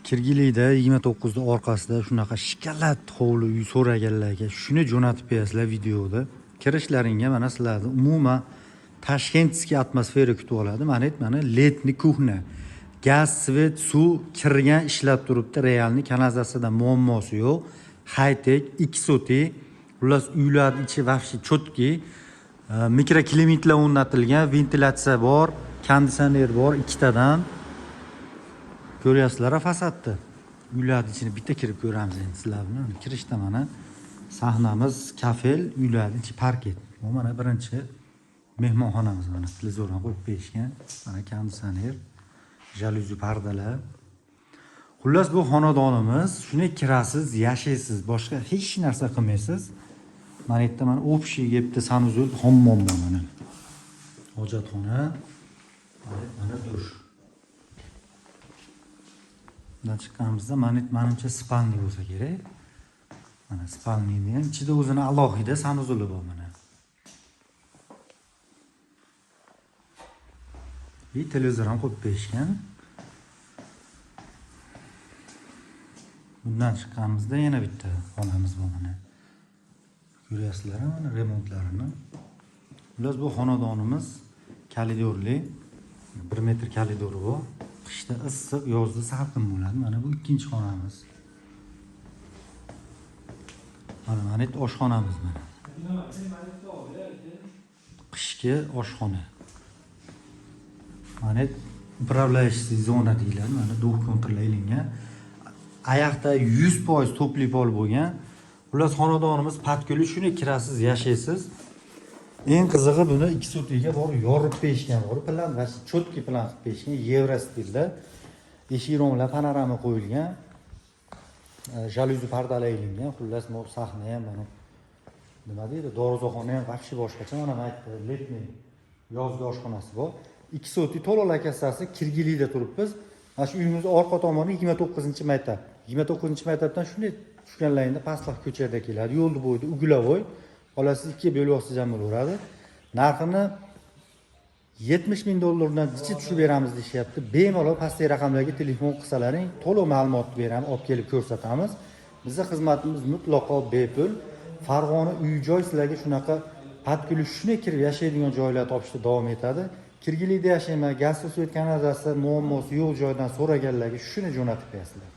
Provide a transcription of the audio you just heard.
Kirgilikda 29 da orqasida shunaqa shikalat hovli uy so'raganlarga shuni jo'natib berasizlar videoda. Kirishlaringga mana sizlarni umuman Tashkentskiy atmosfera kutib oladi. Mana letni kuxna. Gaz, svet, suv kirgan ishlab turibdi. Realni kanalizatsiyada muammosi yo'q. High-tech, iksoti, xullas uylarning ichi vahshiy chotki, mikroklimatlar o'rnatilgan, ventilyatsiya bor, konditsioner bor ikkitadan. Ko'ryapsizlar fasadni. Uylarning ichini bitta kirib ko'ramiz endi sizlar bilan. Kirishda mana sahnamiz kafel, uylarning ichi parket. Bu mana birinchi mehmonxonamiz mana televizorni qo'yib berishgan. Mana konditsioner, jaluzi pardalar. Xullas bu xonadonimiz, shuni kirasiz, yashaysiz, boshqa hech narsa qilmaysiz. Mana yerda mana общий yebdi sanuzul hammom bor mana. Hojatxona, mana dush. Bundan chiqqanimizda menimcha spalni bo'lsa kerak. Mana spalnini ham ichida o'zini alohida sanuzuli bor mana. Bir televizor ham qo'yib berishgan. Bundan chiqqanimizda yana bitta xonamiz bor mana. Ko'ryapsizlar mana remontlarini. Biz bu xonadonimiz koridorli, 1 metr koridori bor. Qishda issiq, yozda salqin bo'ladi. Mana bu ikkinchi xonamiz. Mana oshxonamiz mana. Qishki oshxona. Mana upravляющий zona deyiladi. Mana duh kontrollaylingan. Oyoqda 100% topli pol bo'lgan. Xullas xonadonimiz patkuli, shuni kirasiz, yashaysiz. Eng qizig'i buni 2 sotiga bor yorib berishgan, bor plan va chotki plan qilib berishgan, Yevro stilda. Eshik romlar panorama qo'yilgan. Jaluzi pardalar ilingan. Xullas bu sahna ham mana nima deydi, dorixona ham vahshiy boshqacha. Mana letni yozgi oshxonasi bor. 2 soti to'liq kassasi Kirgilikda turibmiz. Mana shu uyimiz orqa tomoni 29-maktab. 29-maktabdan shunday tushganlaringda pastroq ko'chada keladi. Yo'lni bo'yida Uglavoy. Qolasiz 2 bo'lib olsangiz ham bo'laveradi. Narxini $70,000 dan jichib tushib beramiz deyapti. Bemalol pastki raqamlarga telefon qilsalaring, to'liq ma'lumotni beramiz, olib kelib ko'rsatamiz. Bizning xizmatimiz mutlaqo bepul. Farg'ona uy-joy sizlarga shunaqa patkuli shunday kirib yashaydigan joylar topishda davom etadi. Kirgilikda yashayman, gaz, suv, kanalizatsiya muammosi yo'q joydan so'raganlarga shuni jo'natib berasizlar.